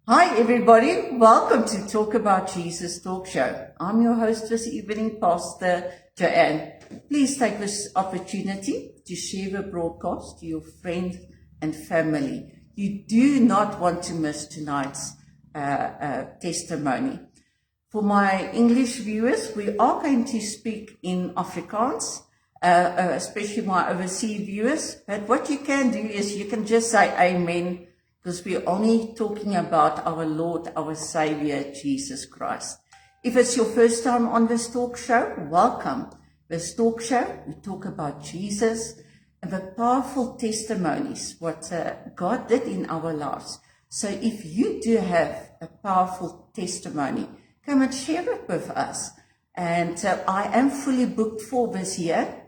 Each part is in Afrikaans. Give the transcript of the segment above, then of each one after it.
Hi everybody, welcome to Talk About Jesus Talk Show. I'm your host this evening, Pastor Joanne. Please take this opportunity to share the broadcast to your friends and family. You do not want to miss tonight's testimony. For my English viewers, we are going to speak in Afrikaans, especially my overseas viewers. But what you can do is you can just say amen, because we're only talking about our Lord, our Savior, Jesus Christ. If it's your first time on this talk show, welcome. This talk show, we talk about Jesus and the powerful testimonies, what God did in our lives. So if you do have a powerful testimony, come and share it with us. And I am fully booked for this year,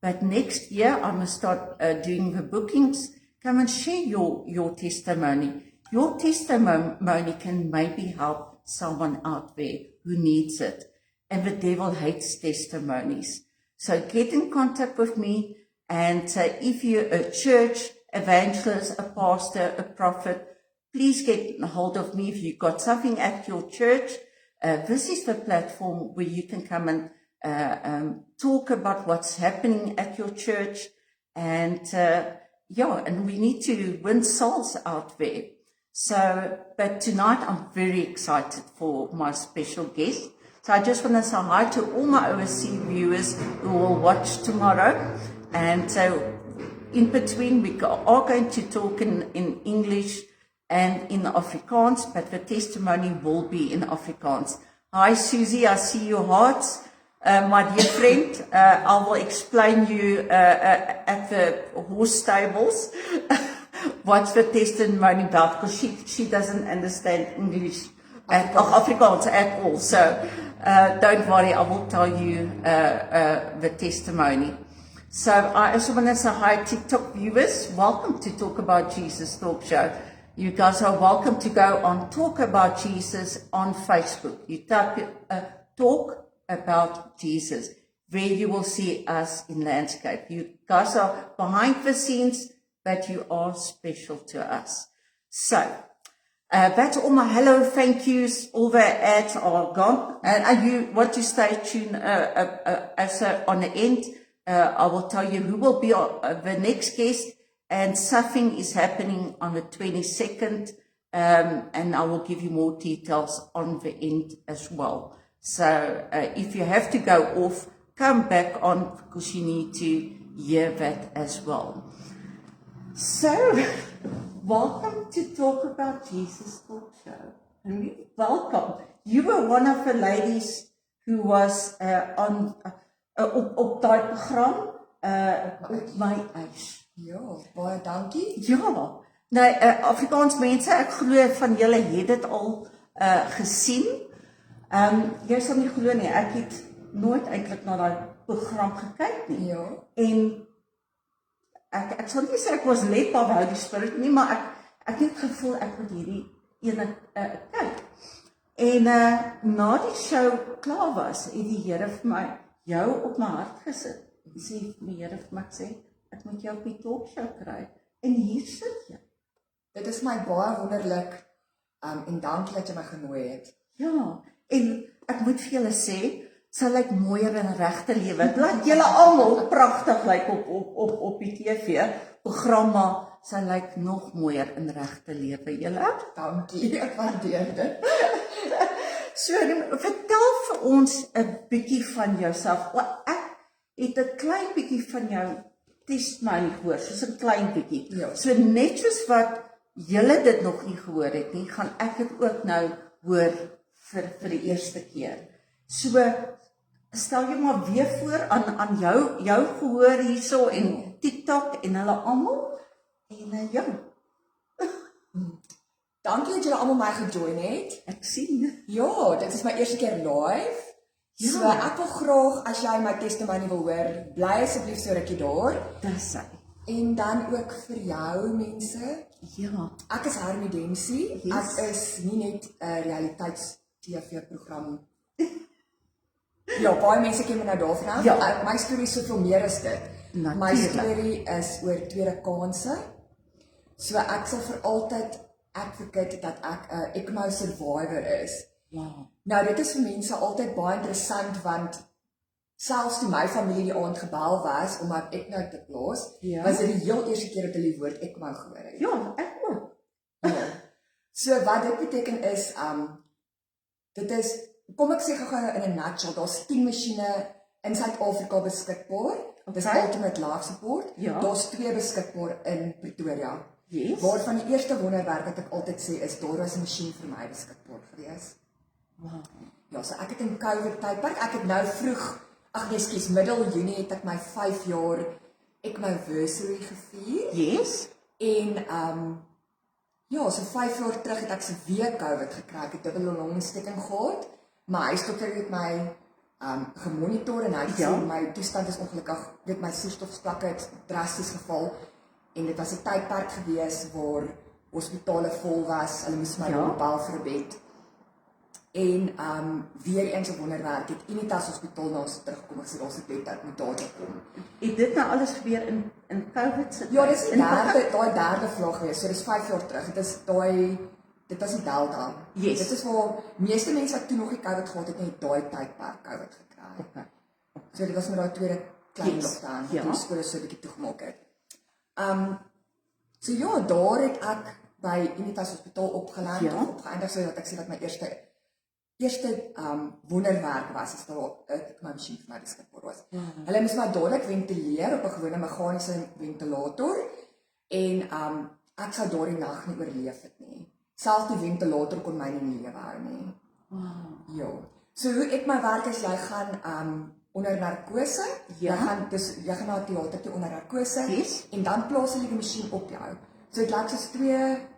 but next year I must start doing the bookings. Come and share your testimony. Your testimony can maybe help someone out there who needs it. And the devil hates testimonies. So get in contact with me. And if you're a church evangelist, a pastor, a prophet, please get a hold of me. If you've got something at your church, this is the platform where you can come and talk about what's happening at your church. And and we need to win souls out there. So, but tonight I'm very excited for my special guest. So I just want to say hi to all my overseas viewers who will watch tomorrow. And so in between we are going to talk in English and in Afrikaans, but the testimony will be in Afrikaans. Hi Susie, I see your hearts. My dear friend, I will explain you at the horse stables what's the testimony about, because she doesn't understand English Afrikaans at all. So don't worry, I will tell you the testimony. So I also want to say hi TikTok viewers. Welcome to Talk About Jesus Talk Show. You guys are welcome to go on Talk About Jesus on Facebook. You type Talk About Jesus, where you will see us in landscape. You guys are behind the scenes, but you are special to us. So that's all my hello, thank yous. All the ads are gone, and you want to stay tuned on the end. I will tell you who will be the next guest, and something is happening on the 22nd, and I will give you more details on the end as well. So if you have to go off, come back on, because you need to hear that as well. So, welcome to Talk About Jesus Talk Show. And welcome. You were one of the ladies who was on op daai program op my eis. Ja, baie dankie. Ja. Nou Afrikaans mense, ek glo van julle het dit al gesien. Jy sal nie glo nie, ek het nooit eintlik na daai program gekyk nie. Ja. En ek sal nie sê ek was led by the Holy Spirit nie, maar ek het gevoel ek moet hierdie ene kyk. En na die show klaar was, het die Here vir my jou op my hart gesit. En sê die Here vir my sê, ek moet jou op die talkshow kry. En hier sit jy. Dit is my baie wonderlik en dankie dat jy my genooi het. Ja, en ek moet vir julle sê, sy lyk mooier in regte lewe. Laat julle almal pragtig lyk op die TV programma. Sy lyk nog mooier in regte lewe. Julle? Dankie, ek waardeer dit. So, vertel vir ons 'n bietjie van jouself. Ek het 'n klein bietjie van jou testimony gehoor, soos 'n klein bietjie. Ja. So net soos wat julle dit nog nie gehoor het nie, gaan ek dit ook nou hoor vir die eerste keer. So stel jy maar weer voor aan jou gehoor hierso en TikTok en hulle almal. En ja. Dankie dat julle almal my gejoin het. Ek sien. Ja, dit is my eerste keer live. Ja. So ek wil graag, as jy my testimony wil hoor, bly asseblief so rukkie daar. Dis hy. En dan ook vir jou mense. Ja. Ek is Hermie Dempsey. Yes. Ek is nie net 'n realiteits-TV-program. Ja, baie mense ken my nou daarvan af. Ja. My storie is soveel meer as dit. My Natuurlijk. storie is oor tweede kanse. So ek sal vir altyd advocate dat ek 'n ECMO survivor is. Wow. Nou dit is vir mense altyd baie interessant want selfs toe my familie die aand gebel was om my ECMO te plaas, Ja. was dit die heel eerste keer dat hulle die woord ECMO gehoor het. Ja, ek ook. Ja. So wat dit beteken is, dit is, kom ek sê gou in 'n nutshell, daar's 10 masjiene in Suid-Afrika beskikbaar. Dis Okay. Ultimate Life Support. Ja. Daar's 2 beskikbaar in Pretoria. Yes. Waarvan die eerste wonderwerk wat ek altyd sê is, daar was 'n masjien vir my beskikbaar gewees. Wow. Ja, so ek het in COVID tydperk, ek het nou vroeg, middel Junie het ek my 5 jaar ECMOversary gevier. Yes. En ja, so 5 jaar terug het ek se weer COVID gekry. Ek het dubbele longontsteking gehad. My huisdokter het my gemonitor en hy het Ja. gesê my toestand is ongelukkig, dit my suurstofvlakke het drasties geval en dit was 'n tydperk gewees waar hospitale vol was. Hulle moes my Ja. bel vir 'n bed. En weer eens 'n wonderwerk het Unitas Hospitaal na ons teruggekom en gesê daar's 'n bed dat moet daar kom. Het dit nou alles gebeur in COVID se Ja, dis die in begin? daai derde vraag gewees. So dis 5 jaar terug. Dit was die Delta. Yes. Dit is waar meeste mense wat toe nog nie COVID gehad het, net daai tydperk COVID gekry. Okay. So dit was met daai tweede klein Yes. lockdown wat Ja. die skole so 'n bietjie toegemaak het. So ja, daar het ek by Unitas Hospitaal opgeland Ja. of opgeëindig sodat ek sê wat my eerste wonderwerk was as daar 'n masjien vir my beskikbaar was. Hulle moes my dadelik ventileer op 'n gewone meganiese ventilator en ek sou daardie nag nie oorleef het nie. Selfs die ventilator kon my nie lewe hou nie. Wow. Ja. So hoe ek my werk is, jy gaan onder narkose. Ja. Jy gaan na 'n teater toe onder narkose Yes. en dan plaas hulle die masjien op jou. So dit lyk soos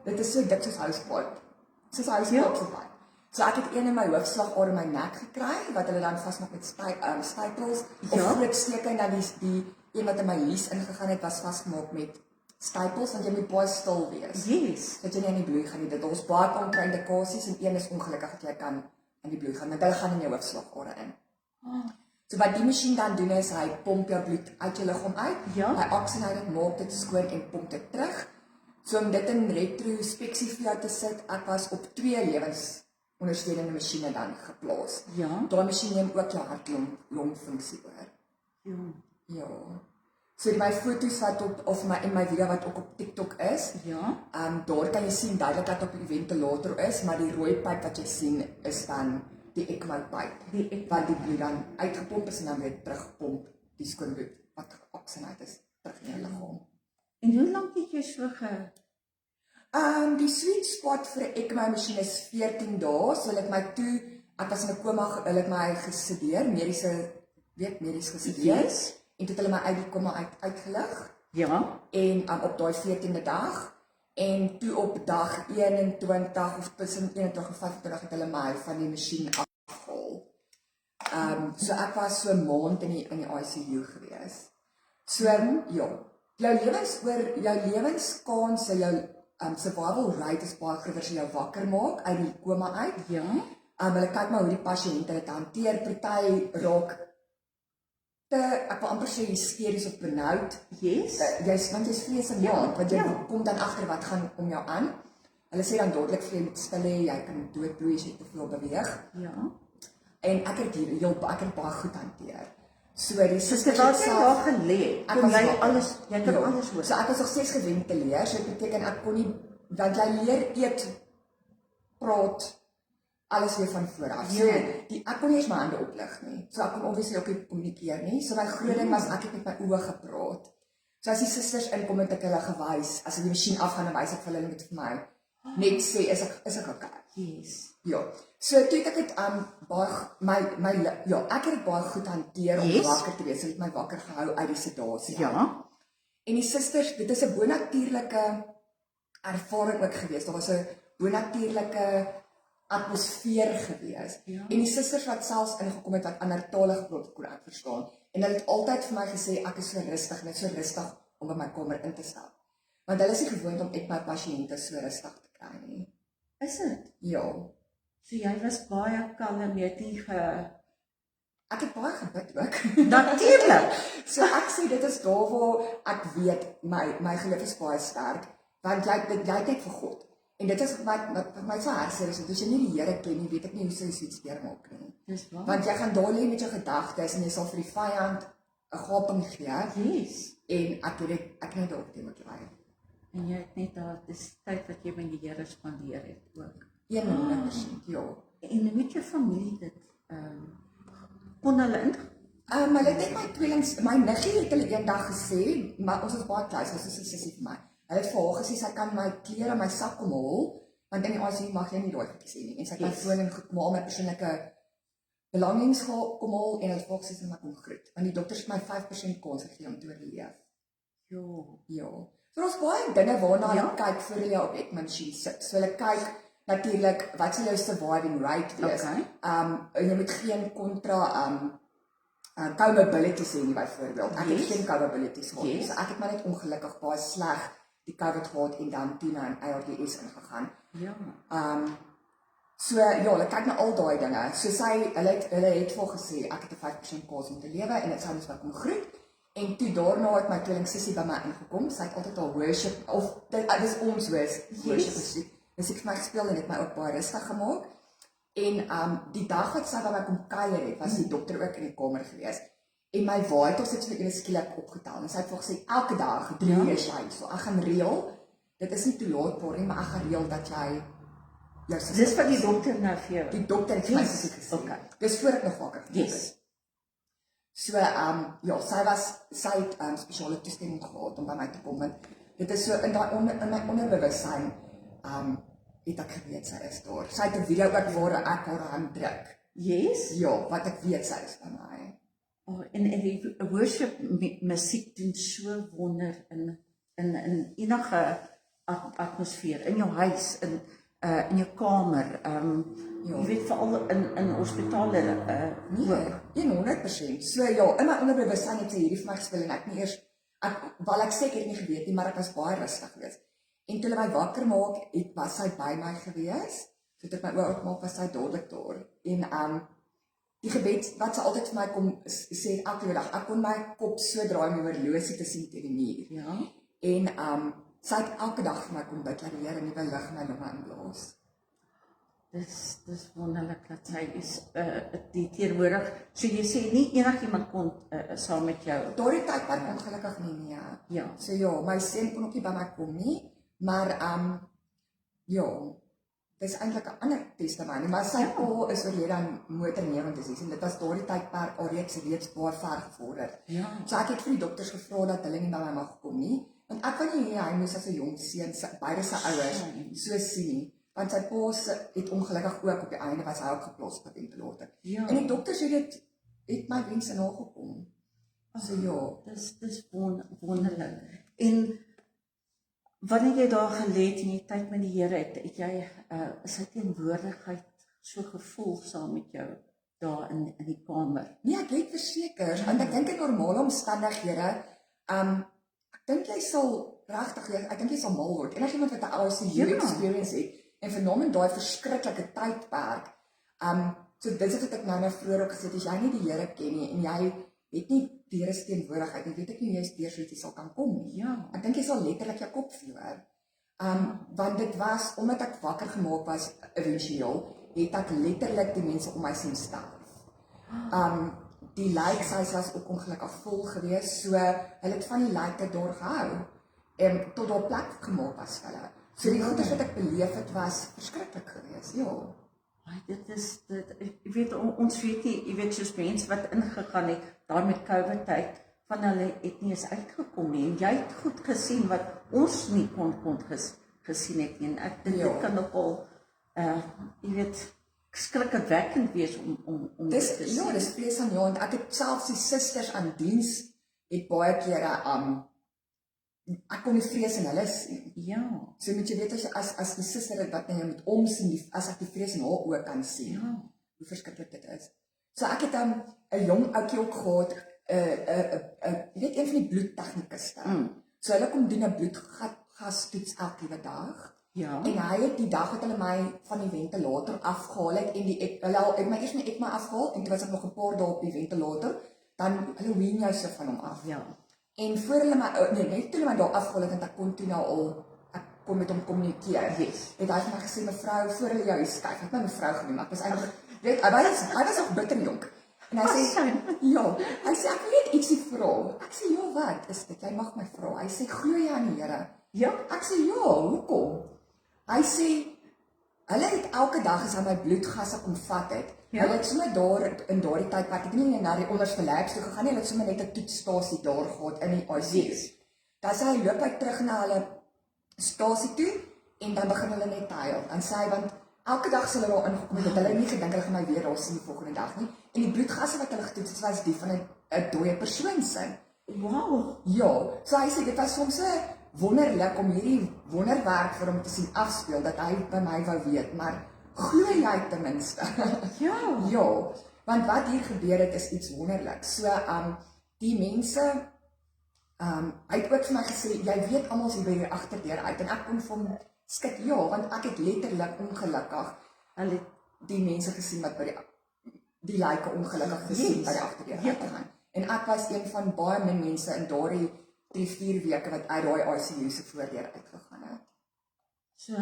dit is so dik soos housepop. Soos housepop se pad. So ek het een in my hoofslagader in my nek gekry wat hulle dan vasmaak met stapels of Ja. groot steke en dan die een wat in my lies ingegaan het was vasgemaak met stapels want jy moet baie stil wees. Yes. Dat jy nie aan die bloei gaan nie. Dit ons baie kontraindikasies en een is ongelukkig dat jy kan aan die bloei gaan want hulle gaan in jou hoofslagader in. So wat die masjien dan doen is hy pomp jou bloed uit jou liggaam uit. Ja. Hy oksigeneer dit, maak dit skoon en pomp dit terug. So om dit in retrospeksie vir jou te sit, ek was op 2 lewensondersteunende masjiene dan geplaas. Ja. Daai masjien neem ook jou hart-longfunksie oor. Ja. Ja. So my foto's wat in my video wat ook op TikTok is, Ja. daar kan jy sien duidelik dat op die ventilator is, maar die rooi pyp wat jy sien is dan die ECMO pyp. Die ECMO wat die bloed dan uitgepomp is en dan weer teruggepomp, die skoon bloed wat geoksigeneer is terug in jou liggaam. En hoe lank het jy so Die sweet spot vir 'n ECMO masjien is 14 dae. So hulle het my toe, ek was in 'n koma, hulle het my gesedeer, medies gesedeer. Yes. En toe het hulle my uit die koma uitgelig. Ja. En op daai 14de dag en toe op dag 21 of tussen 21 en 25 het hulle my van die masjien afgehaal. So ek was so 'n maand in die ICU gewees. So ja, jou lewenskanse, jou survival rate is baie groter as jy jou wakker maak uit die koma uit. Ja. Hulle kyk maar hoe die pasiënte dit hanteer. Party raak ek wil amper sê hysteries of benoud. Yes. Want jy's vreesend Ja, want jy ja. kom dan agter wat gaan om jou aan. Hulle sê dan dadelik vir jy moet stil hê, jy kan doodbloei as jy te veel beweeg. Ja. En ek het baie goed hanteer. So die Dus susters terwyl het jy self- daar gelê, Ek kon was jy wakker. alles, jy kan Ja. alles hoor. So ek was nog steeds geventileer, so dit beteken ek kon nie, want jy leer eet, praat, alles weer van voor af. So Ja. ek kon nie eens my hande oplig nie. So ek kon obviously ook nie kommunikeer nie. So my groot ding was ek het met my oë gepraat. So as die susters inkom het ek hulle gewys, as die masjien afgaan dan wys ek vir hulle moet vir my net sê is ek okay. Yes. Ja. So toe het ek dit ek het dit baie goed hanteer om Yes. wakker te wees. Hulle het my wakker gehou uit die sedasie. Ja. En die susters, dit is 'n bonatuurlike ervaring ook gewees. Daar was 'n bonatuurlike atmosfeer gewees. Ja. En die susters wat selfs ingekom het wat ander tale gepraat kon ek verstaan. En hulle het altyd vir my gesê ek is so rustig, net so rustig om by my kamer in te stap. Want hulle is nie gewoond om my pasiënte so rustig te kry nie. Is dit? Ja. So jy was baie kalm, jy het nie Ek het baie gebid ook. Natuurlik. So ek sê dit is daar waar ek weet my geloof is baie sterk, want jy het net vir God. En dit is vir my so hartseer is, as jy nie die Here ken nie, weet ek nie hoe sy iets deurmaak nie. Dis waar. Want jy gaan daar lê met jou gedagtes en jy sal vir die vyand 'n gaping gee. Yes. En ek net dalk teen mekaar. En jy het net daar, dis tyd wat jy met die Here spandeer het ook. 100%, ja. En hoe het jou familie dit, kon hulle in? Hulle het net my tweelings, my niggie het hulle eendag gesê, maar ons is baie close, was soos 'n sussie vir my. Hulle het vir haar gesê, sy kan my klere in my sak kom haal, want in die ICU mag jy nie daai goedjies hê nie. En sy kan foon en goed maar my persoonlike belongings kom haal en hulle het gesê sy mag kom groet. Want die dokters het my 5% kans gegee om te oorleef. Jo. Ja. So daar's baie dinge waarna hulle Ja. kyk voor hulle op ECMO masjien sit. So hulle kyk natuurlik wat sal jou surviving rate wees. Okay. Jy moet geen comorbidities hê nie byvoorbeeld. Ek het Yes. geen comorbidities gehad nie. Yes. So ek het maar net ongelukkig baie sleg die COVID gehad en dan toe na 'n ARDS ingegaan. Ja. So ja, hulle kyk na al daai dinge. So hulle het vir haar gesê ek het 'n 5% kans om te lewe en dit sou ons wat kom groet. En toe daarna het my tweeling sussie by my ingekom. Sy het altyd al worship of dis ons worship musiek. Dis ek vir my gespeel en dit my ook baie rustig gemaak. En die dag wat sy by my kom kuier het, was die dokter ook in die kamer gewees. En my vitals het vir ewe skielik opgetel. En sy het vir gesê elke dag 3 uur is jy. So ek gaan reël. Dit is nie toelaatbaar nie, maar ek gaan reël dat jy jou sussie. Dis wat die dokter nou vir jou. Die dokter het vir my sussie gesê. Okay. Dis voor ek nog wakker geword het. Yes. So ja, sy het spesiale toestemming gehad om by my te kom. Want dit is so in my onderbewussyn het ek geweet sy is daar. Sy het 'n video ook waar ek haar hand druk. Yes. Ja, wat ek weet sy is by my. Oh, en die worship musiek doen so wonder in enige atmosfeer, in jou huis, in jou kamer, jy weet veral in hospitale Nee, 100%. So ja, in my onderbewussyn het sy hierdie vir my gespeel en ek nie eers ek sê ek het nie geweet nie, maar ek was baie rustig geweest. En toe hulle my wakker maak, was sy by my gewees. So dit my oë oopmaak, was sy dadelik daar. En die gebed wat sy altyd vir my kom sê elke dag, ek kon my kop so draai om die horlosie te sien teen die muur. Ja. En sy het elke dag vir my kom bid dat die Here nuwe lug in my longe inblaas. Dis wonderlik dat sy is die teenwoordig. So jy sê nie enigiemand kon saam met jou. Daardie tydperk ongelukkig nie, nee. Ja. So ja, my seun kon ook nie by my kom nie, maar ja, dis eintlik 'n ander testimonie, maar sy pa is oorlede aan motorneuroses en dit was daardie tydperk alreeds baie ver gevorder. Ja. So ek het vir die dokters gevra dat hulle nie by my mag kom nie, want ek wou nie hy moes as 'n jong seun beide sy ouers so sien nie, want sy pa het ongelukkig ook op die einde was hy ook geplos op 'n ventilator. Ja. En die dokters het my wense nagekom. So ja, Dis wonderlik. En wanneer jy daar gelê het en jy tyd met die Here het jy sy teenwoordigheid so gevoel saam met jou daar in die kamer? nee, ek het verseker, want ek dink in normale omstandighede, ek dink jy sal regtig, ek dink jy sal mal word. Enigiemand wat 'n ICU experience het en veral in daai verskriklike tydperk, so dit is wat ek nou vroeër ook gesê het, as jy nie die Here ken nie en jy het nie die Here se teenwoordigheid nie, weet ek nie jy's deur so iets sal kan kom nie. Ja. Ek dink jy sal letterlik jou kop verloor. Want dit was omdat ek wakker gemaak was eventueel, het ek letterlik die mense om my sien sterf. Die lijkhuis was ook ongelukkig vol geweest, so hulle het van die lijke daar gehou en tot daar plek gemaak was vir hulle. So die goeders wat ek beleef het was verskriklik geweest, ja. Dit jy weet ons weet nie, jy weet soos mense wat ingegaan het daar met COVID tyd van hulle het nie eens uitgekom nie en jy het goed gesien wat ons nie kon gesien het nie en ek dink dit kan nogal jy weet skrikwekkend wees om dis dit te sien. ja, dis vreesaanjaend. Ek het selfs die susters aan diens het baie kere ek kon nie vrees in hulle sien. Ja. So moet jy weet as die suster wat jy moet omsien, as ek die vrees in haar oë kan sien. Ja. Hoe verskriklik dit is. So ek het 'n jong ouetjie ook gehad, jy weet een van die bloedtegnikuste. So hulle kom doen 'n bloedgastoets elke dag. Ja. En hy het die dag wat hulle my van die ventilator afgehaal het en hulle het my eers met ECMO afgehaal en toe was ek nog 'n paar dae op die ventilator, dan hulle ween jou se van hom af. Ja. En voor hulle my net toe hulle my daar afgehaal het en ek kon toe nou al ek kon met hom kommunikeer. Yes. Het hy vir my gesê, mevrou, voor hulle jou hier skuif, het my mevrou genoem, maar ek was eintlik, weet, hy was nog bitterjonk. En hy sê, ja, hy sê, ek wil net ietsie vra. Ek sê, ja, wat is dit? Jy mag my vra. Hy sê, glo jy aan die Here? Ja. Ek sê, ja, hoekom? Hy sê, hulle het elke dag as hy my bloedgasse kom vat het, hulle het sommer daar in daardie tydperk, ek het nie na die onderste labs toe gegaan nie, hulle het sommer net 'n toetsstasie daar gehad in die ICU. Dan sê hy, loop hy terug na hulle stasie toe, en dan begin hulle net huil. En sê hy, want elke dag sal hulle daar ingekom het, hulle nie gedink hulle gaan my weer daar sien die volgende dag nie, en die bloedgasse wat hulle getoets het, was die van 'n dooie persoon se. Wow. Ja, so hy sê, dit was soms wonderlik om hierdie wonderwerk vir hom te sien afspeel, dat hy by my wou weet, maar glo jy ten minste? Ja. Ja, want wat hier gebeur het is iets wonderliks. So, die mense, hy het ook vir my gesê, jy weet almal hier by die agterdeur uit, en ek kon vir hom skik, ja, want ek het letterlik ongelukkig, hulle die mense gesien wat by die lyke ongelukkig gesien by die agterdeur uitgegaan. En ek was een van baie min mense in daardie 3-4 weke wat uit daai ICU se voordeur uitgegaan het. So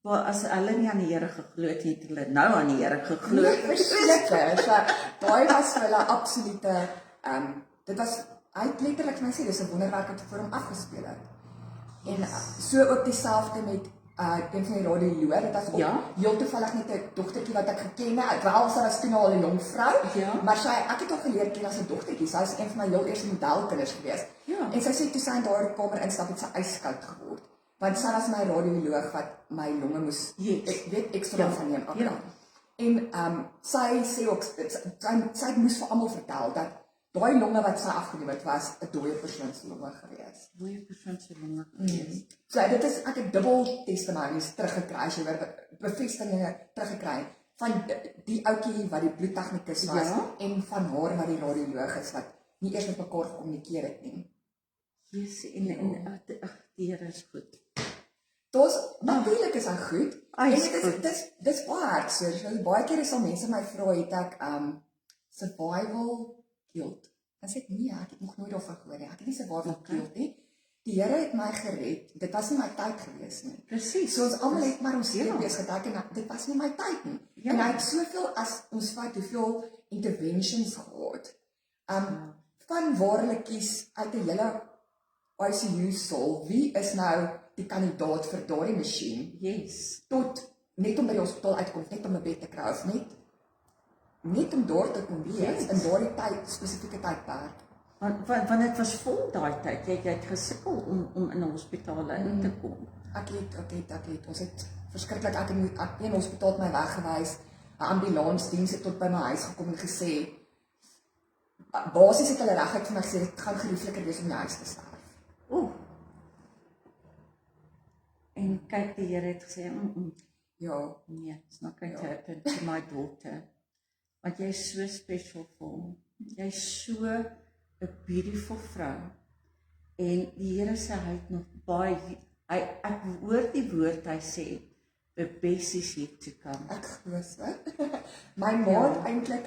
maar as hulle nie aan die Here geglo het, het hulle nou aan die Here geglo. Verseker, so daai was vir hulle absolute, dit was, hy het letterlik vir my sê, dis 'n wonderwerk wat vir hom afgespeel het. En so ook dieselfde met een van die radioloë, dit was ook heel toevallig net 'n dogtertjie wat ek geken het, wel sy was toen al 'n jong vrou, maar ek het haar geleer ken as 'n dogtertjie, sy is een van my heel eerste modelkinders gewees. En sy sê, toe sy in daardie kamer instap, het sy ijskoud geword, want sy was my radioloog wat my longe moes, ek weet, ekstra van neem. En sy sê ook, sy moes vir almal vertel, dat daai longe wat sy afgeneem het, was 'n dooie persoon se longe gewees. Dooie persoon se longe gewees. So dit is, ek het dubbel testimonies teruggekry, as jy weer bevestigings teruggekry, van die ouetjie wat die bloedtegnikus was, en van haar wat die radioloog is, wat nie eers met mekaar gekommunikeer het nie. Yes, en die Here is goed. Natuurlijk is hy goed, en dis baie hartseer, so baie keer is al mense my vra, het ek survival guilt. Dan sê ek, nee, ek het nog nooit daarvan gehoor nie, ek het nie survival guilt nie. Die Here het my gered, dit was nie my tyd gewees nie. Presies. So ons almal het maar ons lewees gedek, en dit was nie my tyd nie. En hy het soveel, as ons vat, hoeveel interventions gehad, van waar hulle kies uit 'n hele ICU-sal, wie is nou die kandidaat vir daardie masjien, tot net om by die hospitaal uitkom, net om 'n bed te kry, of net om daar te kom wees, in daardie spesifieke tydperk. Want dit was vol daai tyd, jy het gesukkel om in 'n hospitaal in te kom. Ek het, ons het verskriklik, ek het een hospitaal my weggewys, 'n ambulansdiens het tot by my huis gekom en gesê, basies het hulle reguit vir my gesê, dit gaan geriefliker wees om die huis te sterf. En kyk, die Here het gesê, ja, nee, it's not going to happen to my daughter. Want jy is so special vir hom. Jy is so 'n beautiful vrou. En die Here sê, hy het nog baie, ek hoor die woord, hy sê, the best is yet to come. Ek glo so. My ma het eintlik,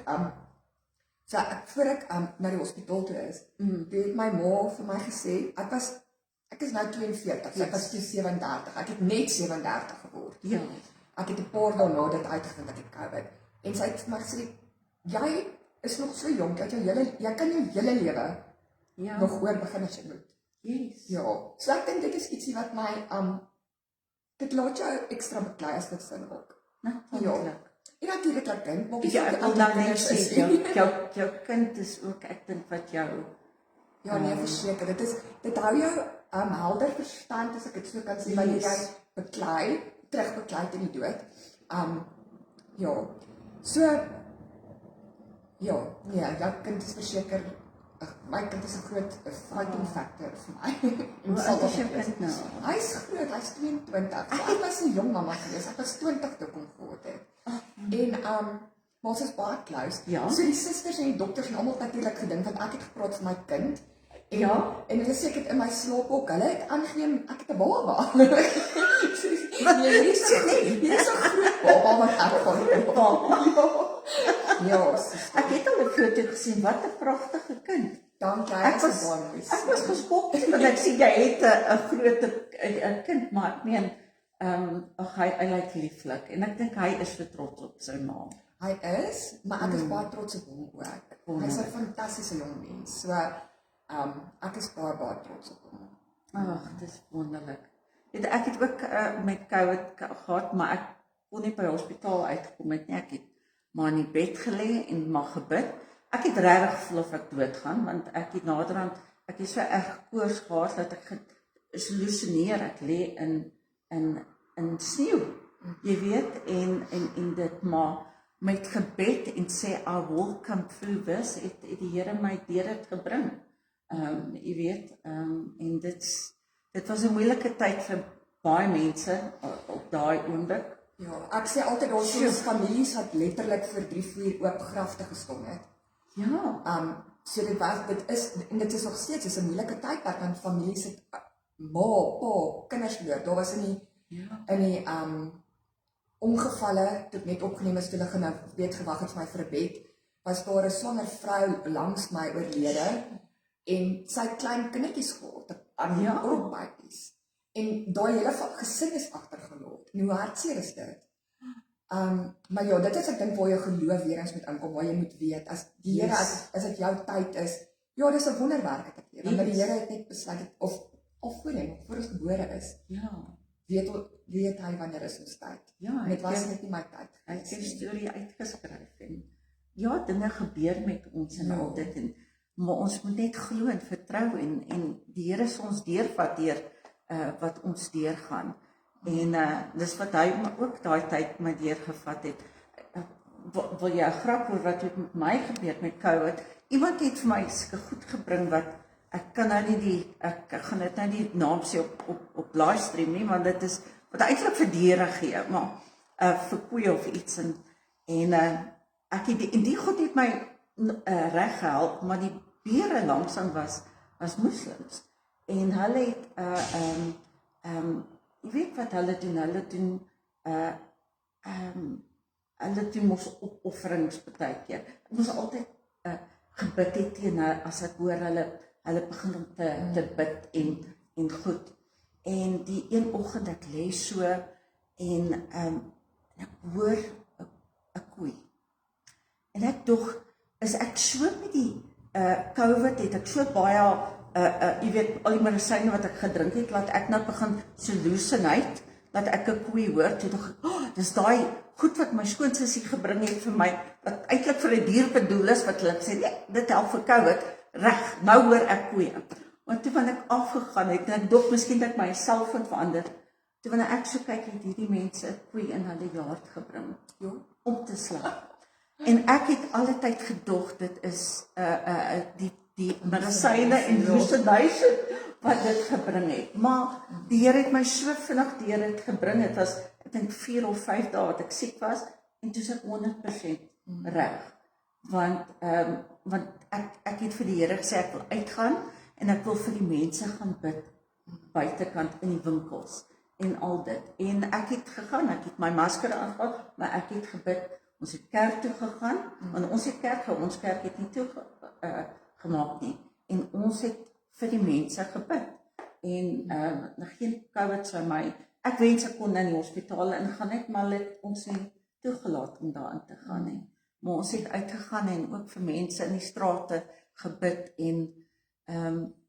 so voor ek na die hospitaal toe is, toe het my ma vir my gesê, ek is nou 42, so ek was toe 37, ek het net 37 geword. Ja. Ek het 'n paar dae na dit uitgevind dat ek COVID, en sy het vir my gesê, jy is nog so jonk, jy kan jou hele lewe nog oor begin as jy moet. Yes. Ja, so ek dink dit is ietsie wat my, dit laat jou extra beklei as dit sin ook. Natuurlik. En natuurlik jou kind, maar ek wil nou net sê, jou kind is ook, ek dink wat jou... Ja, nee, verseker, dit hou jou helder verstand, as ek het so kan sê, wanneer jy terugbeklei teen die dood. Ja, so, ja, nee, jou kind is verseker, my kind is 'n groot fighting factor vir my. Hoe oud is jou kind nou? Hy is groot, hy is 22. So ek was 'n jong mamma gewees, ek was 20 toe kom gehad het. En, maar ons is baie close. So die susters en die dokters en almal natuurlik gedink, want ek het gepraat vir my kind. En hulle sê ek het in my slaap ook, hulle het aangeneem, ek het 'n baba. Hier is 'n groot baba wat ek gaan. Ja, ek het al 'n foto gesien, wat 'n pragtige kind. Dankie, Ek ek was, baie moes. ek was geskok want ek sien jy het 'n groot 'n kind, maar ek meen, hy lyk lieflik en ek dink hy is so trots op sy ma. Hy is, maar ek is baie trots op hom ook. Hy's 'n fantastiese jong mens. So, ek is baie trots op hom. Ag, dis wonderlik. Ek het ook met COVID gehad, maar ek kon nie by die hospitaal uitgekom het nie. Ek het maar in die bed gelê en maar gebid. Ek het regtig gevoel of ek doodgaan, want ek het naderhand, ek het so erg koors gehad dat ek hallusineer. Ek lê in sneeu, jy weet, en dit maar met gebed en sê I will come through this, het die Here my deur dit gebring. Jy weet, en dit was 'n moeilike tyd vir baie mense op daai oomblik. Ja, ek sê altyd daar was families wat letterlik vir 3-4 oop grafte gestaan het. Ja. So dit is nog steeds 'n moeilike tydperk want families het ma, pa, kinders verloor. Daar was in die ongevalle toe ek net opgeneem is toe hulle nou weet gewag het vir my vir 'n bed, was daar 'n swanger vrou langs my oorlede en sy het klein kindertjies gehad, baby's. En daai hele gesin is agtergelaat. En hoe hartseer is dit? Maar ja, dit is ek dink waar jou geloof weer eens moet inkom, waar jy moet weet, as die Here, as dit jou tyd is, ja, dis 'n wonderwerk het ek hier, want die Here het net besluit, of voor ons gebore is, weet hy wanneer is ons tyd. Ja, en dit was net nie my tyd. Hy het die storie uitgeskryf en ja, dinge gebeur met ons en al dit, maar ons moet net glo en vertrou en die Here sal ons deurvat deur wat ons deurgaan. En dis wat hy ook daai tyd my deurgevat het. Wil jy 'n grap oor wat het met my gebeur met COVID? Iemand het vir my sulke goed gebring wat ek kan nou nie ek gaan dit nou nie naam sê op livestream nie, want dit is wat eintlik vir diere gee, maar vir koeie of iets en ek het die goed het my reg gehelp, maar die bure langsaan was moslems en hulle het jy weet wat hulle doen, hulle doen mos opofferings partykeer. Ek moes altyd gebid het teen as ek hoor hulle begin om te bid en goed. En die een oggend ek lê so en ek hoor 'n koei. En ek dog, is ek so met die COVID het ek so baie jy weet, al die medisyne wat ek gedrink het, laat ek nou begin so hallucinate, dat ek 'n koei hoor, toe dog ek, dis daai goed wat my skoonsussie gebring het vir my, wat eintlik vir 'n dier bedoel is, wat hulle sê, nee, dit help vir COVID, reg, nou hoor ek koeie. Want toe wanneer ek afgegaan het, en ek dog miskien dat my selfoon verander, toe wanneer ek so kyk, het hierdie mense 'n koei in hulle yard gebring, om te slaap. En ek het alle tyd gedog, dit is die medisyne en hallucination wat dit gebring het. Maar die Here het my so vinnig deur dit gebring. Dit was, ek dink 4 of 5 dae wat ek siek was, en toe is ek 100% reg. Want ek het vir die Here gesê, ek wil uitgaan, en ek wil vir die mense gaan bid, buitekant in die winkels, en al dit. En ek het gegaan, ek het my masker aangehad, maar ek het gebid, ons het kerk toe gegaan, want ons het kerk het nie toe gemaak nie, en ons het vir die mense gebid, en geen COVID sou my, ek wens ek kon in die hospitaal ingaan het, maar het ons nie toegelaat om daarin te gaan nie, maar ons het uitgegaan en ook vir mense in die strate gebid, en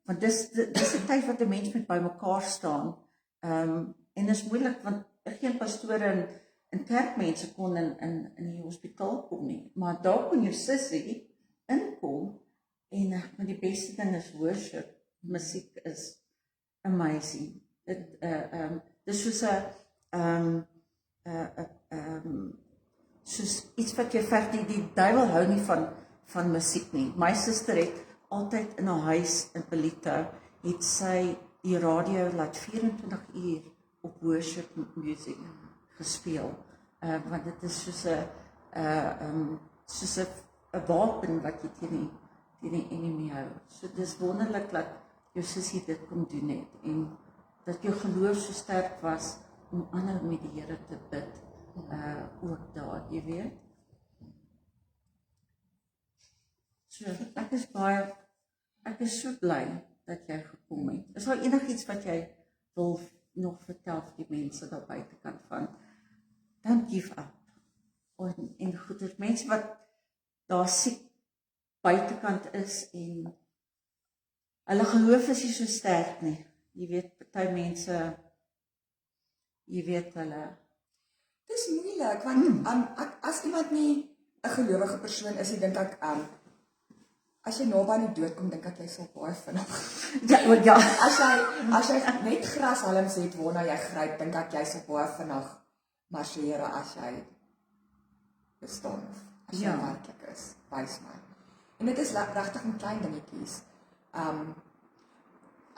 want dis 'n tyd wat 'n mens met by mekaar staan, en is moeilik, want geen pastore en kerkmense kon in die hospitaal kom nie, maar daar kon jou sussie inkom, en maar die beste ding is worship, musiek is amazing. Dis soos soos iets wat jy ver, die duiwel hou nie van musiek nie. My suster het altyd in haar huis in Belito, het sy die radio laat 24 uur op worship music gespeel, want dit is soos 'n wapen wat jy teen die enemy hou. So dis wonderlik dat jou sussie dit kon doen het, en dat jou geloof so sterk was om aanhou met die Here te bid, ook daar, jy weet. So, ek ek is so bly dat jy gekom het. Is daar enigiets wat jy wil nog vertel vir die mense daar buitekant van? Don't give up. En goeie, mense wat daar siek buitekant is en hulle geloof is nie so sterk nie. Jy weet, party mense, jy weet hulle. Dis moeilik, want as iemand nie 'n gelowige persoon is, dink ek, as jy naby aan die dood kom, dink ek jy sal baie vinnig. Ja. As jy net grashalms het waarna jy gryp, dink ek jy sal baie vinnig marseer as jy bestaan, as jy werklik is, wys my. En dit is regtig 'n klein dingetjies.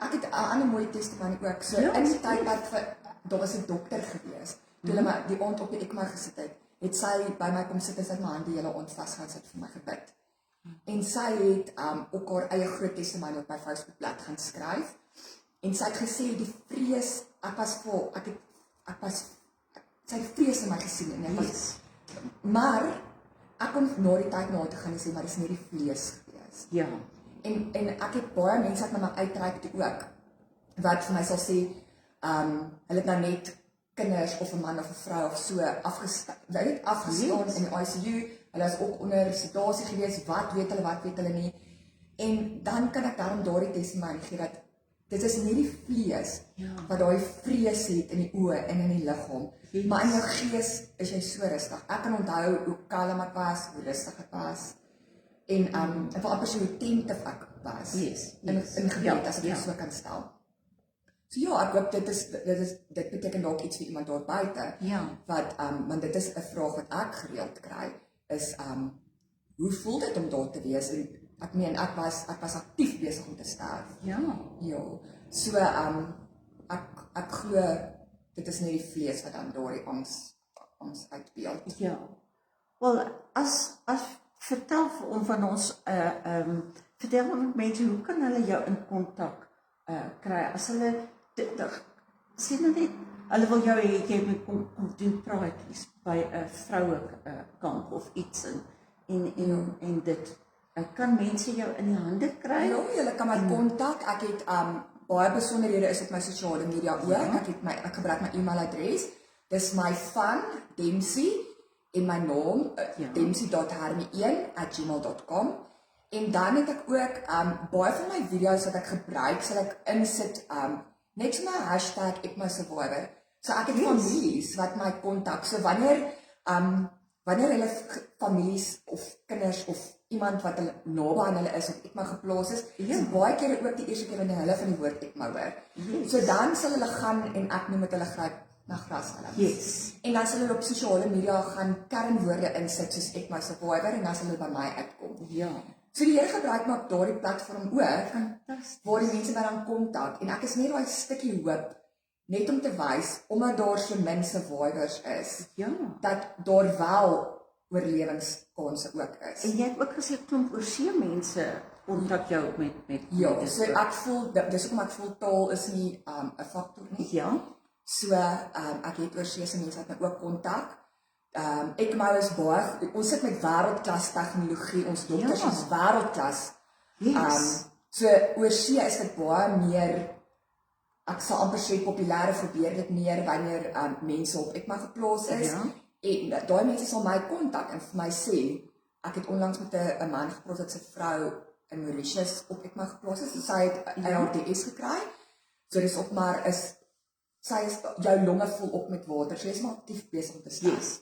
Ek het 'n ander mooi testimonie ook. So in die tyd wat daar was 'n dokter gewees, toe hulle my die aand op die ECMO gesit het sy by my kom sit en sy het my hand die hele aand vasgehou, sy het vir my gebid. En sy het ook haar eie groot testimonie op my Facebookblad gaan skryf. En sy het gesê die vrees, sy het vrees in my gesien en ek was, maar ek kom na die tyd na te gaan en sê, maar dis nie die vlees gewees. Ja. En ek het baie mense wat na my uitreik toe ook, wat vir my sal sê, hulle het nou net kinders of 'n man of 'n vrou of so afgestaan in die ICU, hulle is ook onder sedasie gewees, wat weet hulle nie. En dan kan ek daarom daardie testimonie gee dat dit is nie die vlees wat daai vrees het in die oë en in die liggaam, maar in jou gees is jy so rustig. Ek kan onthou hoe kalm ek was, hoe rustig ek was. En ek wil amper so attentive ek was in gebed, as ek dit so kan stel. So ja, ek hoop dit beteken dalk iets vir iemand daar buite. Wat want dit is 'n vraag wat ek gereeld kry, is hoe voel dit om daar te wees? En ek meen ek was aktief besig om te sterf. Ja. So ek glo dit is nie die vlees wat dan daardie angs uitbeeld. Ja. Wel, as vertel vir van ons vertel ons mense hoe kan hulle jou in kontak kry as hulle sien net hulle wil jou hê jy moet kom doen praatjies by 'n vroue kamp of iets en dit kan mense jou in die hande kry? Ja, julle kan my kontak. Ek het baie besonderhede is op my sosiale media ook. Ek gebruik my e-mailadres. Dis my van Dempsey en my naam dempsey.hermie1@gmail.com. En dan het ek ook baie van my video's wat ek gebruik, sal ek insit net so my hashtag #EkMySurvivor. So ek het families wat my kontak. So wanneer hulle families of kinders of iemand wat hulle naby aan hulle is of ECMO geplaas is, is baie kere ook die eerste keer wanneer hulle van die woord ECMO hoor. So dan sal hulle gaan en ek noem met hulle gryp na grashalms. En dan sal hulle op sosiale media gaan kernwoorde insit soos #EkMySurvivor en dan sal hulle by my uitkom. So die Here gebruik maar daardie platform ook waar die mense my dan kontak en ek is net daai stukkie hoop net om te wys omdat daar so min survivors is. Dat daar wel oorlewingskanse ook is. En jy het ook gesê klomp oorsee mense kontak jou met so ek voel dis hoekom ek voel taal is nie 'n faktor nie. So ek het oorsee mense wat my ook kontak. ECMO is baie, ons sit met wêreldklas tegnologie, ons dokters is wêreldklas. So oorsee is dit baie meer, ek sal amper sê populêr gebeur dit meer wanneer mense op ECMO geplaas is. En daai mense sal my kontak en vir my sê, ek het onlangs met 'n man gepraat wat sy vrou in Mauritius op ECMO geplaas is, sy het ARDS gekry. So dis op maar sy is jou longe vol op met water, so jy is maar aktief besig om te sterf.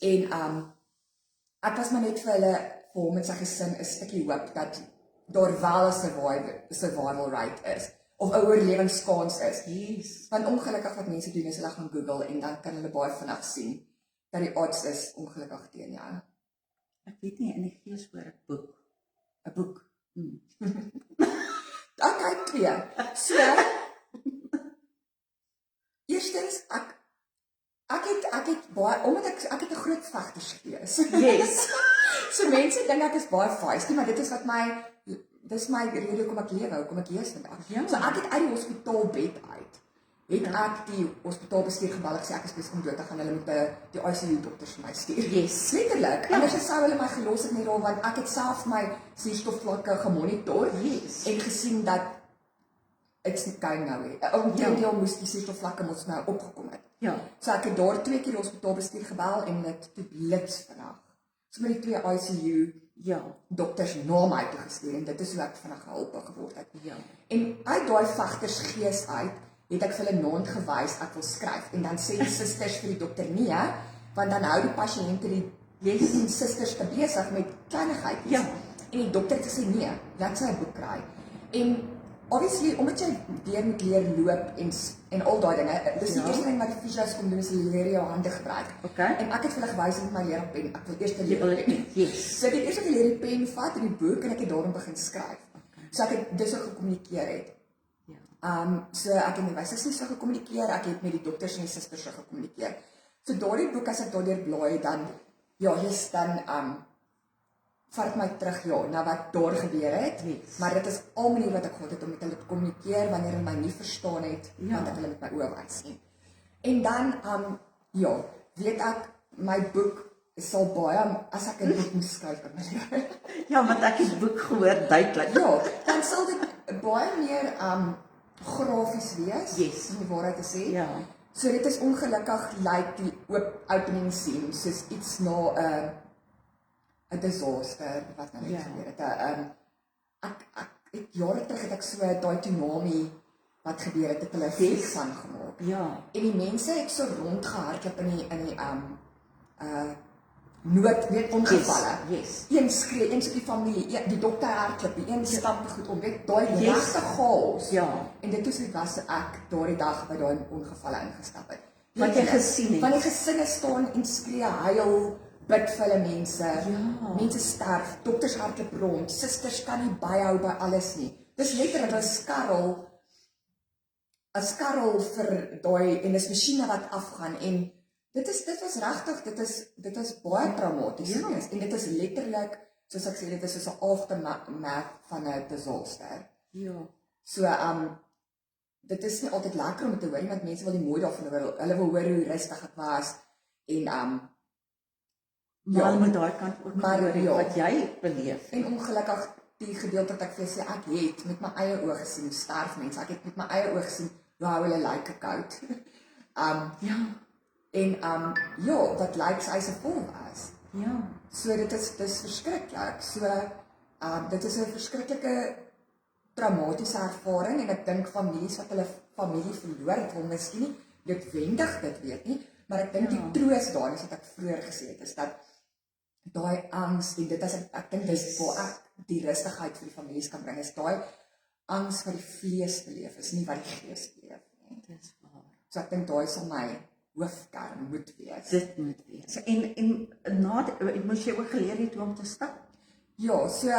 En ek was maar net vir hom en sy gesin 'n stukkie hoop dat daar wel 'n survival rate is of 'n oorlewingskans is. Want ongelukkig wat mense doen is hulle gaan Google en dan kan hulle baie vinnig sien dat die odds is ongelukkig teen jou. Ek weet nie, in die gees hoor ek boek. 'n Boek. Okay, 2. So, eerstens, ek het baie, omdat ek het 'n groot vegtersgees. So mense dink ek is baie feisty, maar dit is my rede hoekom ek lewe, hoekom ek hier is vandag. So ek het uit die hospitaalbed uit, het ek die hospitaalbestuur gebel gesê ek is besig om dood te gaan, hulle moet die ICU dokters vir my stuur. Yes. Letterlik, Ja. anders sou hulle my gelos het nie rol, want ek het self my suurstofvlakke gemonitor Yes. en gesien dat it's not going nowhere. Omteendeel moes die suurstofvlakke mos nou opgekom het. Ja. So ek het daar 2 keer die hospitaalbestuur gebel en dit toe blits vinnig. So met die 2 ICU Ja. dokters na my toe gestuur en dit is hoe ek vinnig gehelp geword het. Ja. En uit daai vegtersgees uit het ek vir hulle naand gewys ek wil skryf en dan sê die susters vir die dokter nee, want dan hou die pasiënte die susters te besig met kleinigheidjies. Ja. En die dokter het gesê nee, laat sy 'n boek kry. En obviously omdat jy weer moet leer loop en al daai dinge, dis die Ja. eerste ding wat die fisios kom doen is hulle leer jou hande gebruik. Okay. En ek het vir hulle gewys met my leerpen, ek wil eers Jy leer wil pen. yes. So ek het eers geleer die pen vat en die boek en ek het daarin begin skryf. So ek het dis ook gekommunikeer het. Ja. So ek het met my susters so gekommunikeer, ek het met die dokters en die susters so gekommunikeer. So daardie boek as ek daardeur blaai dan ja, dan vat dit my terug ja, na wat daar gebeur het. Yes. Maar dit is al manier wat ek gehad het om met hulle te kommunikeer wanneer hulle my nie verstaan het, Ja. want ek hulle met my oë wys nie. En dan ja, weet ek my boek sal baie as ek 'n boek moet skryf in my lewe. Ja, want ek het die boek gehoor duidelik. Ja, dan sal dit baie meer grafies wees, Yes. om die waarheid te sê. Ja. So dit is ongelukkig lyk die opening scene soos iets na 'n disaster wat nou net Ja. gebeur het. Ek jare terug het ek so daai tsunami wat gebeur het, het hulle flieks van gemaak. Ja. En die mense het so rondgehardloop in die nood, weet ongevalle. Yes. Een skree, een stukkie familie, die dokter hardloop, die een stamp goed om, weet daai Yes. regte chaos. Ja. En dit was ek daardie dag by daai ongevalle ingestap het. Wat jy gesien het. Want die gesinne staan en skree huil, bid vir hulle mense. Ja. Mense sterf, dokters hardloop rond, susters kan nie byhou by alles nie. Dis letterlik 'n skarrel vir daai en dis masjiene wat afgaan en dit was regtig, dit is baie traumaties Ja. geweest en dit is letterlik soos ek sê dit is soos 'n aftermath van 'n disaster. Ja. So dit is nie altyd lekker om te hoor, want mense wil nie mooi daarvan hoor. Hulle wil hoor hoe rustig ek was en Maar ja. met daai kant ook Maar hoor ja. wat jy beleef. En ongelukkig die gedeelte wat ek vir jou sê, ek het met my eie oë gesien hoe sterf mense. Ek het met my eie oë gesien hoe hou hulle lyke koud. Ja. En ja, wat lykshuise vol was. Ja. So dis verskriklik. So dit is 'n verskriklike traumatiese ervaring en ek dink families wat hulle familie verloor het, wil miskien nie noodwendig dit weet nie, maar ek dink die troos daarin is wat ek vroeër gesê het, is dat daai angs en dit as ek dink dis waar ek die rustigheid vir die families kan bring, is daai angs wat die vlees beleef is nie wat die gees beleef nie. Dis waar. So ek dink daai sal my hoofkern moet wees. Dit moet wees. En moes jy ook geleer het hoe om te stap? Ja, so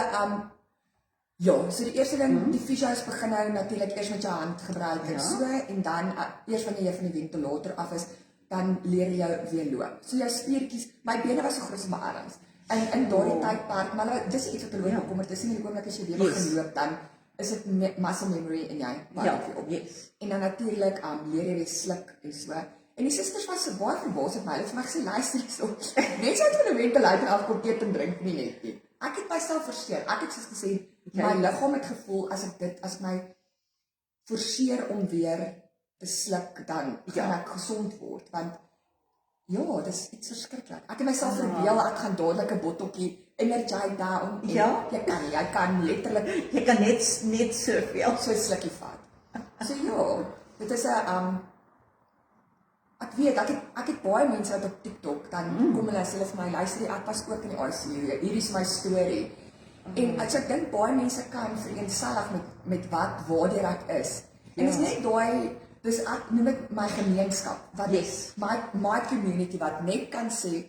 so die eerste ding, die fisios begin nou natuurlik eers met jou hand gebruik en so en dan eers wanneer jy van die ventilator af is, dan leer jy weer loop. So jou spiertjies, my bene was so groot as my arms. In daardie tydperk, maar dis iets wat hulle bekommer, dis nie die oomblik as jy weer begin loop dan is dit muscle memory en jy baie op. Yes. En dan natuurlik leer jy weer sluk en so. En die susters was so baie verbaas met my. Hulle het vir my gesê luister hierso. Mense wat van 'n ventilator afkom eet en drink nie net nie. Ek het myself versteur. Ek het soos gesê my liggaam het gevoel as ek my forceer om weer te sluk dan gaan ek gesond word want ja, dis iets verskriklik. Ek het myself verbeel ek gaan dadelik 'n botteltjie Energize down. Ja. Jy kan letterlik Jy kan net soveel. so 'n slukkie vat. So ja, dit is 'n ek weet ek het baie mense wat op TikTok dan kom hulle sê vir my luister ek was ook in die ICU. Hier is my storie. En ek dink baie mense kan vereensellig met waartoe ek is. En dis net daai dis ek noem dit my gemeenskap wat my community wat net kan sê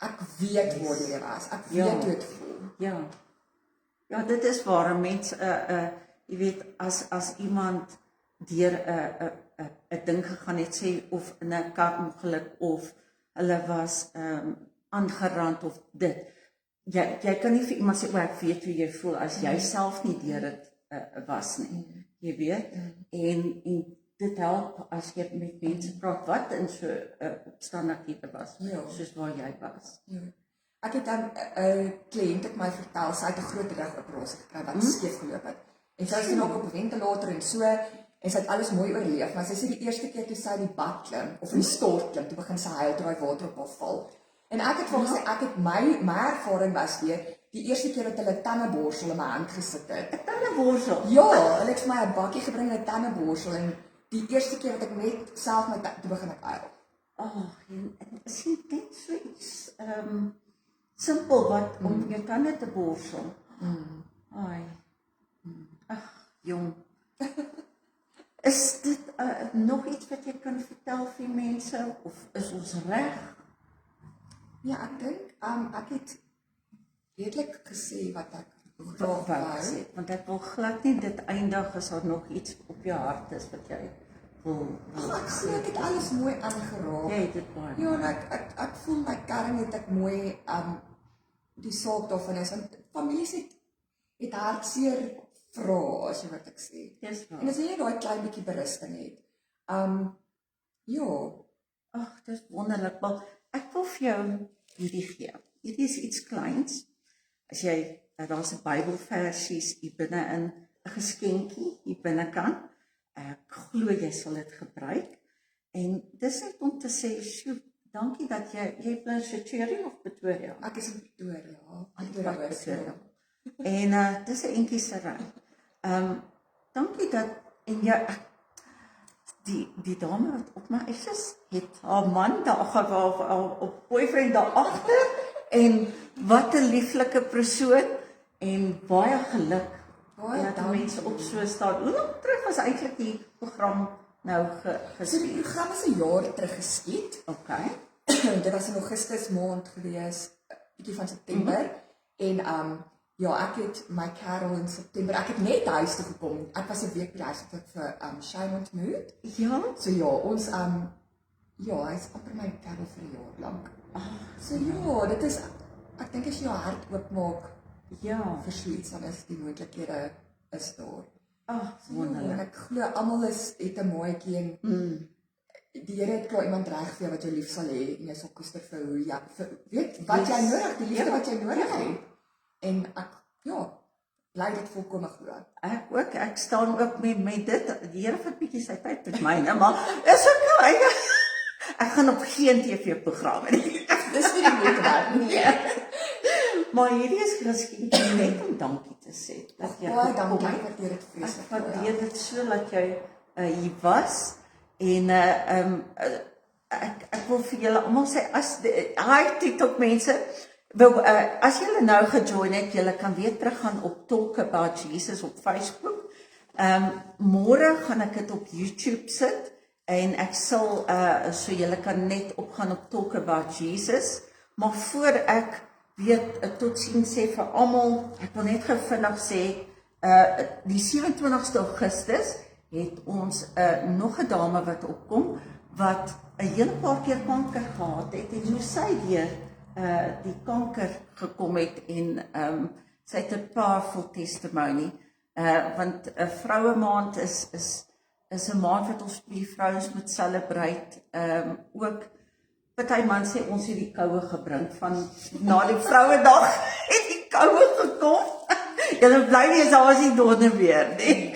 ek weet waar jy was. Ek weet hoe dit voel. Ja. Ja, dit is waar mense jy weet as iemand deur 'n ding gegaan het sê of in 'n karongeluk of hulle was aangerand of dit. Jy kan nie vir iemand sê ek weet hoe jy voel as jy self nie deur dit was nie. Jy weet? En dit help as jy met mense praat wat in so omstandighede was, Ja. soos waar jy was. Ja. Ek het dan 'n kliënt het my vertel sy het 'n groot rugoperasie gekry wat skeef geloop het. En sy is toen ook op 'n ventilator en so en sy het alles mooi oorleef, maar sy sê die eerste keer toe sy die bad klim of in die stort klim, toe begin sy huil toe daai water op haar val. En ek het vir hom gesê ek het my ervaring was weer die eerste keer dat hulle tandeborsel in my hand gesit het. Tandeborsel. Ja, hulle het vir my 'n bakkie gebring met 'n tandeborsel en die eerste keer wat ek net self my toe begin ek huil. En sien dit so iets simpel wat om jou tande te borsel. Ai. Ag, jong. Is dit nog iets wat jy kan vertel vir mense of is ons reg? Ja, ek dink ek het redelik gesê wat ek graag wou. Want ek wil glad nie dit eindig as daar nog iets op jou hart is wat jy wil Ek sê ek het alles mooi aangeraak. Jy het dit baie. Ja, en ek voel my kern het ek mooi die saak daarvan is want families het hartseer vra as jy wat ek sê. Dis waar. En as jy daai klein bietjie berusting het. Ja, Ag, dis wonderlik. Wel, ek wil vir jou hierdie gee. Hierdie is iets kleins. As jy daar's 'n Bybelversies hier binne-in 'n geskenkie hier binnekant. Ek glo jy sal dit gebruik. En dis net om te sê, "Sjoe, dankie dat jy bly in Pretoria of Pretoria?" ek is in Pretoria. Pretoria. En dis 'n entjie se ry. Dankie dat en jy die dame wat op my is, het haar man daar gehad, op boyfriend daar agter en wat 'n lieflike persoon en baie geluk. Baie dat dankie. mense op so staan. Hoe lank terug was eintlik die program nou So die geskied? program is 'n jaar terug geskied. Okay. Dit was in Augustus maand gewees, bietjie van September. En ja, ek het my kerel in September. Ek het net huis toe gekom. Ek was 'n week by die huis tot ek vir Shane ontmoet. Ja. So ja, ons ja, hy's amper my kerel vir 'n jaar lank. So ja, dit is ek dink as jy jou hart oopmaak Ja. vir so iets dan is die moontlikhede is daar. Ag, En wonderlik. ek glo almal het 'n maatjie en die Here het klaar iemand reg vir jou wat jou lief sal hê en jy sal koester vir hoe jy weet wat jy nodig, die liefde wat jy nodig het. En ek bly dit volkome glo. Ek ook, ek staan ook met dit. Die Here vat bietjie sy tyd met my, né, maar is okay. Ek gaan op geen TV-programme nie. Dis nie die moeite werd nie. Maar hierdie is geskenk net om dankie te sê. Dat jy Baie gekom dankie, het. ek waardeer dit Ek vreeslik. waardeer dit so dat jy hier was en ek wil vir julle almal sê as hi TikTok mense, as julle nou gejoin het, julle kan weer teruggaan op Talk About Jesus op Facebook. Môre gaan ek dit op YouTube sit en ek sal so julle kan net opgaan op Talk About Jesus. Maar voor ek weet totsiens sê vir almal, ek wil net gou vinnig sê die 27ste Augustus het ons nog 'n dame wat opkom wat 'n hele paar keer kanker gehad het en hoe sy weer die kanker gekom het en sy het 'n powerful testimony want 'n vroue maand is 'n maand wat ons die vrouens moet celebrate ook. Party man sê ons het die koue gebring van na die Vrouedag het die koue gekom. Julle bly nie as daar was nie donder weer nie.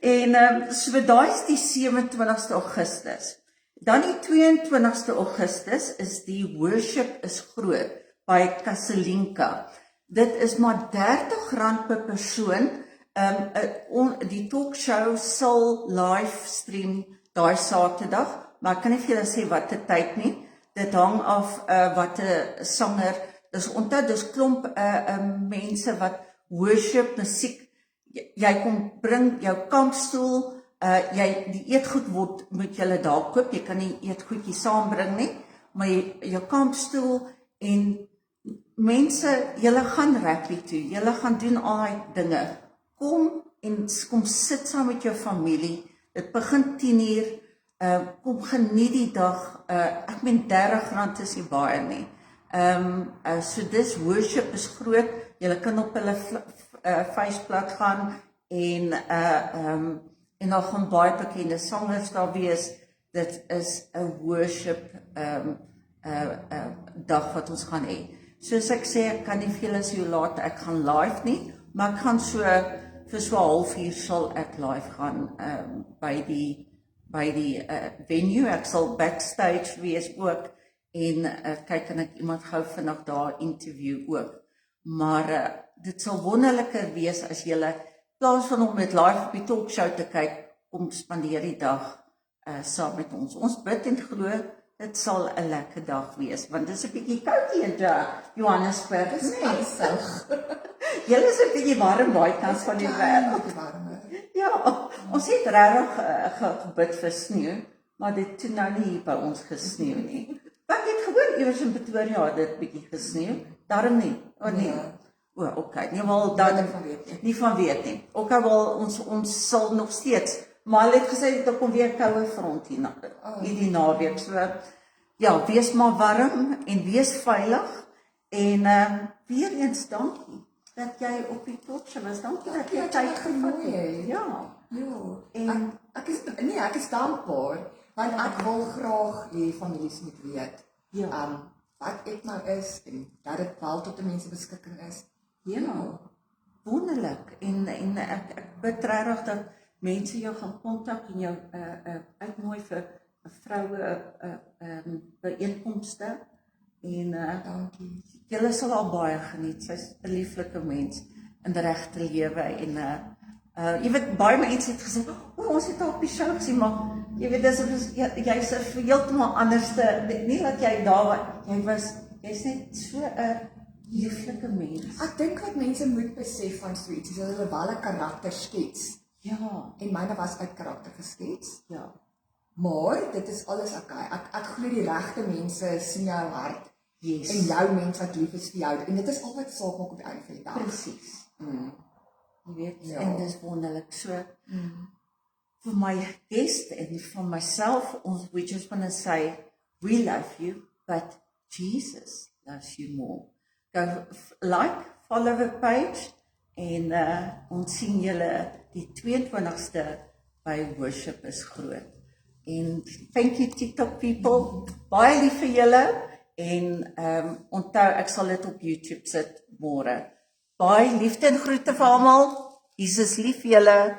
En so daai is die 27ste Augustus. Dan die 22ste Augustus is die worship is groot by Kaselinka. Dit is maar R30 per persoon. Die talkshow sal livestream daai Saterdag, maar ek kan nie vir julle sê wat tyd nie. Dit hang af wat 'n sanger. Dis onthou dis klomp mense wat worship musiek. Jy kom bring jou kampstoel, die eetgoed moet jy daar koop. Jy kan nie eetgoedjie saambring nie, maar jou kampstoel en mense, julle gaan rappie toe. Julle gaan doen al die dinge. Kom sit saam met jou familie. Dit begin 10:00. Kom geniet die dag. Ek meen R30 is nie baie nie. So dis worship is groot. Julle kan op hulle Facebookblad gaan en en daar gaan baie bekende sangers daar wees. Dit is 'n worship dag wat ons gaan hê. Soos ek sê, ek kan nie vir julle sê hoe laat ek gaan live nie, maar ek gaan so vir so 'n halfuur sal ek live gaan by die venue. Ek sal backstage wees ook en kyk en ek iemand gou vinnig daar interview ook. Maar dit sal wonderliker wees as julle in plaas van om met live op die talkshow te kyk, kom spandeer die dag saam met ons. Ons bid en glo dit sal 'n lekker dag wees, want dit is 'n bietjie koud hier in Johannesburg. Dis prysig. Julle is 'n bietjie warm daai kant van die wêreld. Ja, ons het regtig gebid vir sneeu, maar dit het nou nie hier by ons gesneeu nie. Ek het gewoon iewers in Pretoria het dit bietjie gesneeu, daarom nie. O nee. O, okay. Nee, wel dan nie van weet nie. Okay, wel ons sal nog steeds, maar hulle het gesê dit kom weer koue front hierdie naweek. So ja, wees maar warm en wees veilig en weer eens dankie dat jy op die talkshow was. Dankie dat jy tyd gevat het. Ja. Ja. En ek is dankbaar want ek wil graag hê families moet weet. Ja. Wat ek nou is en dat dit wel tot 'n mense beskikking is. Ja. Wonderlik en ek bid regtig dat mense jou gaan kontak en jou uitnooi vir 'n vroue byeenkomste en Dankie. julle sal al baie geniet. Sy's 'n lieflike mens in die regte lewe en jy weet baie mense het gesê, ons het haar op die show gesien, maar jy weet jy's 'n heeltemal anderste, nie dat jy daar jy's net so 'n lieflike mens. Ek dink wat mense moet besef van so iets is dat hulle wel 'n karakter skets. Ja. En myne was uit karakter geskets. Ja. Maar dit is alles okay. Ek glo die regte mense sien jou hart. Yes. En jou mens wat lief is vir jou. En dit is altyd saak maak op die einde van die dag. Presies. Jy weet, Ja. en dis wonderlik. So, vir my guest and for myself, we just want to say, we love you, but Jesus loves you more. Go like, follow the page, en ons sien julle die 22ste by Worship is Groot. En thank you TikTok people, baie lief vir julle, en onthou, ek sal dit op YouTube sit môre. Baie liefde en groete vir almal. Jesus lief julle.